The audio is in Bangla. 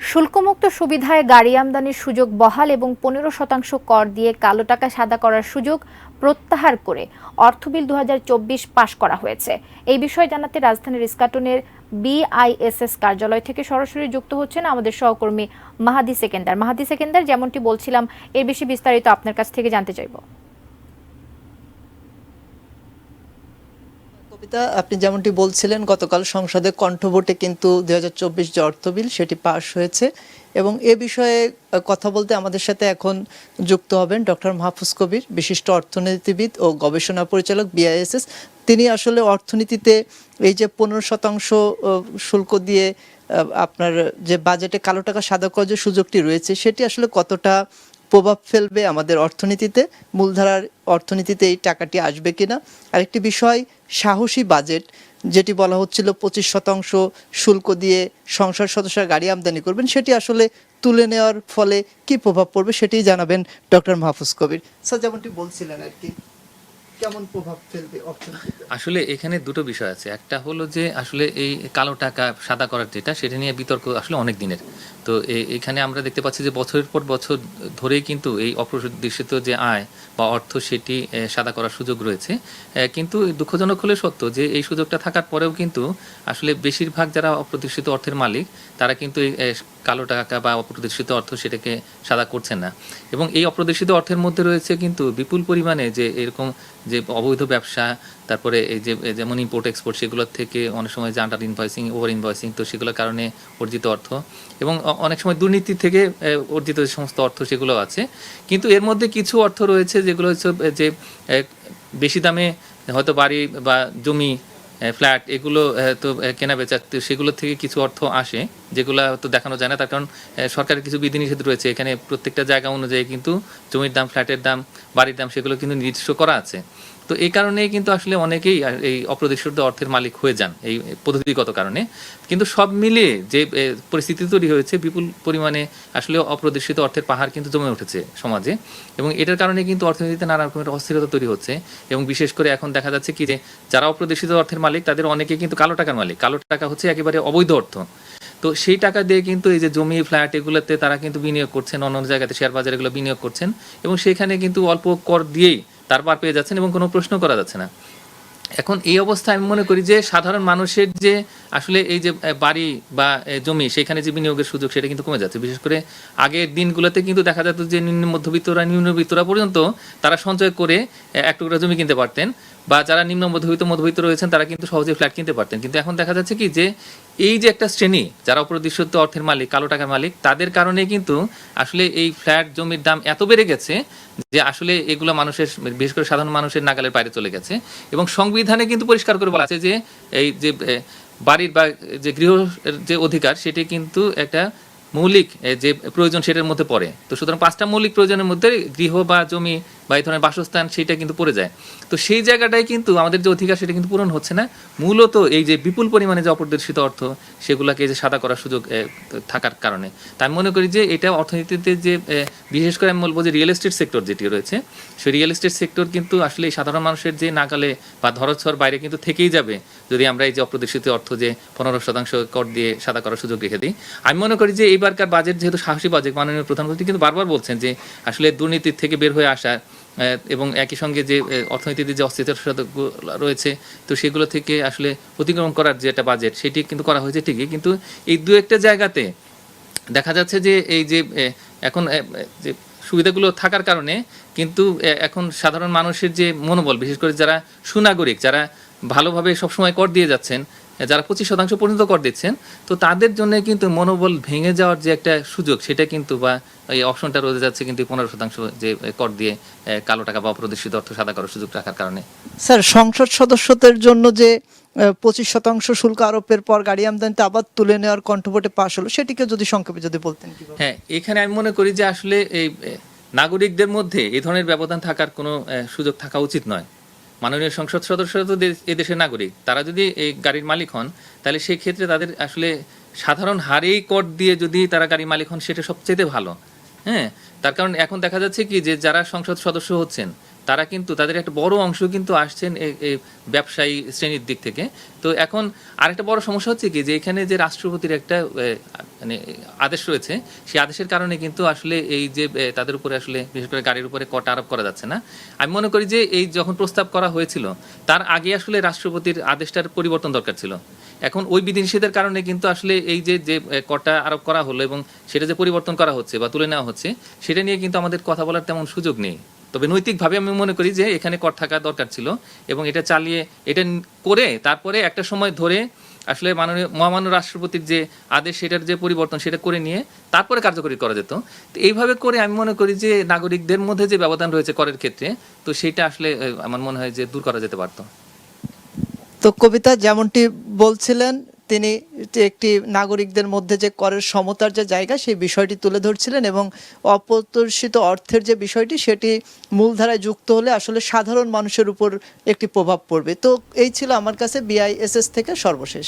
শুল্কমুক্ত সুবিধায় গাড়ি আমদানির সুযোগ বহাল এবং 15% কর দিয়ে কালো টাকা সাদা করার সুযোগ প্রত্যাহার করে অর্থ বিল 2024 পাশ করা হয়েছে। এই বিষয়ে জানাতে রাজধানীর ইস্কাটনের বিআইএসএস কার্যালয় থেকে সরাসরি যুক্ত হচ্ছেন আমাদের সহকর্মী মাহাদি সেকেন্দার। যেমনটি বলছিলাম, এর বেশি বিস্তারিত আপনার কাছ থেকে জানতে চাইব। কবিতা, আপনি যেমনটি বলছিলেন, গতকাল সংসদে কণ্ঠভোটে কিন্তু 2024 যে অর্থ বিল সেটি পাশ হয়েছে এবং এ বিষয়ে কথা বলতে আমাদের সাথে এখন যুক্ত হবেন ডক্টর মাহফুজ কবির, বিশিষ্ট অর্থনীতিবিদ ও গবেষণা পরিচালক বিআইএসএস। তিনি আসলে অর্থনীতিতে এই যে 15% শুল্ক দিয়ে আপনার যে বাজেটে কালো টাকা সাদা করার যে সুযোগটি রয়েছে সেটি আসলে কতটা প্রভাব ফেলবে আমাদের অর্থনীতিতে, মূলধারার অর্থনীতিতে এই টাকাটি আসবে কিনা। আরেকটি বিষয়, সাহসী বাজেট যেটি বলা হচ্ছিল 25% শুল্ক দিয়ে সংসদ সদস্যরা গাড়ি আমদানি করবেন, সেটি আসলে তুলে নেওয়ার ফলে কি প্রভাব পড়বে সেটিই জানাবেন ডক্টর মাহফুজ কবির। স্যার, যেমনটি বলছিলেন আর কি, কেমন প্রভাব ফেলবে অর্থনীতিতে? আসলে এখানে দুটো বিষয় আছে। একটা হলো যে আসলে এই কালো টাকা সাদা করার যেটা, সেটা নিয়ে বিতর্ক আসলে অনেক দিনের। তো এখানে আমরা দেখতে পাচ্ছি যে বছরের পর বছর ধরেই কিন্তু এই অপ্রদর্শিত যে আয় বা অর্থ সেটি সাদা করার সুযোগ রয়েছে। কিন্তু দুঃখজনক হলে সত্য যে এই সুযোগটা থাকার পরেও কিন্তু আসলে বেশিরভাগ যারা অপ্রদর্শিত অর্থের মালিক তারা কিন্তু এই কালো টাকা বা অপ্রদর্শিত অর্থ সেটাকে সাদা করছেন না। এবং এই অপ্রদর্শিত অর্থের মধ্যে রয়েছে কিন্তু বিপুল পরিমাণে যে এরকম যে অবৈধ ব্যবসা, তারপরে এই যে যেমন ইম্পোর্ট এক্সপোর্ট, সেগুলোর থেকে অনেক সময় যে আন্ডার ইনভয়েসিং, ওভার ইনভয়েসিং, তো সেগুলোর কারণে অর্জিত অর্থ এবং অনেক সময় দুর্নীতি থেকে অর্জিত যে সমস্ত অর্থ সেগুলো আছে। কিন্তু এর মধ্যে কিছু অর্থ রয়েছে যেগুলো হচ্ছে যে বেশি দামে হয়তো বাড়ি বা জমি, ফ্ল্যাট, এগুলো তো কেনা বেচা, সেগুলো থেকে কিছু অর্থ আসে যেগুলো তো দেখানো যায় না। তার কারণ সরকারের কিছু বিধিনিষেধ রয়েছে। এখানে প্রত্যেকটা জায়গা অনুযায়ী কিন্তু জমির দাম, ফ্ল্যাটের দাম, বাড়ির দাম সেগুলো কিন্তু নির্দিষ্ট করা আছে। তো এই কারণেই কিন্তু আসলে অনেকেই এই অপ্রদর্শিত অর্থের মালিক হয়ে যান এই পদ্ধতিগত কারণে। কিন্তু সব মিলিয়ে যে পরিস্থিতি তৈরি হয়েছে, বিপুল পরিমাণে আসলে অপ্রদর্শিত অর্থের পাহাড় কিন্তু জমে উঠেছে সমাজে এবং এটার কারণে কিন্তু অর্থনীতিতে নানা রকমের অস্থিরতা তৈরি হচ্ছে। এবং বিশেষ করে এখন দেখা যাচ্ছে কি যে যারা অপ্রদর্শিত অর্থের মালিক তাদের অনেকে কিন্তু কালো টাকার মালিক। কালো টাকা হচ্ছে একেবারে অবৈধ অর্থ। তো সেই টাকা দিয়ে কিন্তু এই যে জমি, ফ্ল্যাট, এগুলোতে তারা কিন্তু বিনিয়োগ করছেন, অন্য জায়গাতে শেয়ার বাজারে এগুলো বিনিয়োগ করছেন এবং সেখানে কিন্তু অল্প কর দিয়েই তার পার পেয়ে যাচ্ছেন এবং কোনো প্রশ্ন করা যাচ্ছে না। এখন এই অবস্থায় আমি মনে করি যে সাধারণ মানুষের যে আসলে এই যে বাড়ি বা জমি, সেখানে যে বিনিয়োগের সুযোগ সেটা কিন্তু কমে যাচ্ছে। বিশেষ করে আগের দিনগুলোতে কিন্তু দেখা যেত যে নিম্নবিত্তরা পর্যন্ত তারা সঞ্চয় করে এক টুকরা জমি কিনতে পারতেন, বা যারা নিম্ন মধ্যবিত্ত রয়েছেন তারা কিন্তু সহজে ফ্ল্যাট কিনতে পারতেন। কিন্তু এখন দেখা যাচ্ছে কি যে এই যে একটা শ্রেণী যারা অপ্রদর্শিত অর্থের মালিক, কালো টাকার মালিক, তাদের কারণে কিন্তু আসলে এই ফ্ল্যাট জমির দাম এত বেড়ে গেছে যে আসলে এগুলো মানুষের, বিশেষ করে সাধারণ মানুষের নাগালের বাইরে চলে গেছে। এবং সংবিধানে কিন্তু পরিষ্কার করে বলা আছে যে এই যে বাড়ির বা যে গৃহ যে অধিকার সেটি কিন্তু একটা মৌলিক যে প্রয়োজন সেটার মধ্যে পড়ে। তো সুতরাং 5টা মৌলিক প্রয়োজনের মধ্যে গৃহ বা জমি বা এই ধরনের বাসস্থান সেটা কিন্তু পড়ে যায়। তো সেই জায়গাটায় কিন্তু আমাদের যে অধিকার সেটা কিন্তু পূরণ হচ্ছে না। মূলত এই যে বিপুল পরিমাণে যে অপ্রদর্শিত অর্থ সেগুলোকে যে সাদা করার সুযোগ থাকার কারণে, তাই আমি মনে করি যে এটা অর্থনীতিতে যে বিশেষ করে আমি বলবো যে রিয়েল এস্টেট সেক্টর যেটি রয়েছে, সেই রিয়েল এস্টেট সেক্টর কিন্তু আসলে এই সাধারণ মানুষের যে নাগালে বা ধরাছোঁয়ার বাইরে কিন্তু থেকেই যাবে যদি আমরা এই যে অপ্রদর্শিত অর্থ যে 15% কর দিয়ে সাদা করার সুযোগ রেখে দিই। আমি মনে করি যে এইবারকার বাজেট যেহেতু সাহসী বাজেট, মাননীয় প্রধানমন্ত্রী কিন্তু বারবার বলছেন যে আসলে দুর্নীতির থেকে বের হয়ে আসা এবং একই সঙ্গে যে অর্থনীতিতে যে অস্থিরতা রয়েছে তো সেগুলো থেকে আসলে অতিক্রম করার যে একটা বাজেট সেটি কিন্তু করা হয়েছে ঠিকই। কিন্তু এই দু একটা জায়গাতে দেখা যাচ্ছে যে এই যে এখন যে সুবিধাগুলো থাকার কারণে কিন্তু এখন সাধারণ মানুষের যে মনোবল, বিশেষ করে যারা সুনাগরিক, যারা ভালোভাবে সবসময় কর দিয়ে যাচ্ছেন, যারা 25% পর্যন্ত কর দিচ্ছেন, তো তাদের জন্য কিন্তু মনোবল ভেঙে যাওয়ার যে একটা সুযোগ সেটা কিন্তু বা এই অপশনটা রয়ে যাচ্ছে কিন্তু 15% যে কর দিয়ে কালো টাকা বা অপ্রদর্শিত অর্থ সাদা করার সুযোগ রাখার কারণে। স্যার, সংসদ সদস্যদের জন্য যে 25% শুল্ক আরোপের পর গাড়ি আমদানিতে আবার তুলে নেওয়ার কণ্ঠভোটে পাশ হলো, সেটিকে যদি সংক্ষেপে যদি বলতেন। হ্যাঁ, এখানে আমি মনে করি যে আসলে এই নাগরিকদের মধ্যে এই ধরনের ব্যবধান থাকার কোনো সুযোগ থাকা উচিত নয়। মাননীয় সংসদ সদস্যরা তো এদেশের নাগরিক, তারা যদি এই গাড়ির মালিক হন তাহলে সেই ক্ষেত্রে তাদের আসলে সাধারণ হারেই কর দিয়ে যদি তারা গাড়ির মালিক হন সেটা সবচেয়ে ভালো। হ্যাঁ, তার কারণ এখন দেখা যাচ্ছে কি যে যারা সংসদ সদস্য হচ্ছেন তারা কিন্তু তাদের একটা বড় অংশ কিন্তু আসছেন এই ব্যবসায়ী শ্রেণীর দিক থেকে। তো এখন আরেকটা বড় সমস্যা হচ্ছে কি যে এখানে যে রাষ্ট্রপতির একটা মানে আদেশ রয়েছে, সেই আদেশের কারণে কিন্তু আসলে এই যে তাদের উপরে আসলে বিশেষ করে গাড়ির উপরে কর আরোপ করা যাচ্ছে না। আমি মনে করি যে এই যখন প্রস্তাব করা হয়েছিল তার আগে আসলে রাষ্ট্রপতির আদেশটার পরিবর্তন দরকার ছিল। এখন ওই বিধিনিষেধের কারণে কিন্তু আসলে এই যে করটা আরোপ করা হলো এবং সেটা যে পরিবর্তন করা হচ্ছে বা তুলে নেওয়া হচ্ছে, সেটা নিয়ে কিন্তু আমাদের কথা বলার তেমন সুযোগ নেই। তবে নৈতিকভাবে আমি মনে করি যে এখানে কর থাকা দরকার ছিল এবং এটা চালিয়ে এটা করে তারপরে একটা সময় ধরে আসলে মহামান্য রাষ্ট্রপতির যে আদেশ সেটার যে পরিবর্তন সেটা করে নিয়ে তারপরে কার্যকরী করা যেত। তো এইভাবে করে আমি মনে করি যে নাগরিকদের মধ্যে যে ব্যবধান রয়েছে করের ক্ষেত্রে, তো সেটা আসলে আমার মনে হয় যে দূর করা যেতে পারতো। তো কবিতা যেমনটি বলছিলেন, তিনি যে একটি নাগরিকদের মধ্যে যে করের সমতার যে জায়গা সেই বিষয়টি তুলে ধরছিলেন এবং অপ্রত্যাশিত অর্থের যে বিষয়টি সেটি মূলধারায় যুক্ত হলে আসলে সাধারণ মানুষের উপর একটি প্রভাব পড়বে। তো এই ছিল আমার কাছে BISS থেকে সর্বশেষ।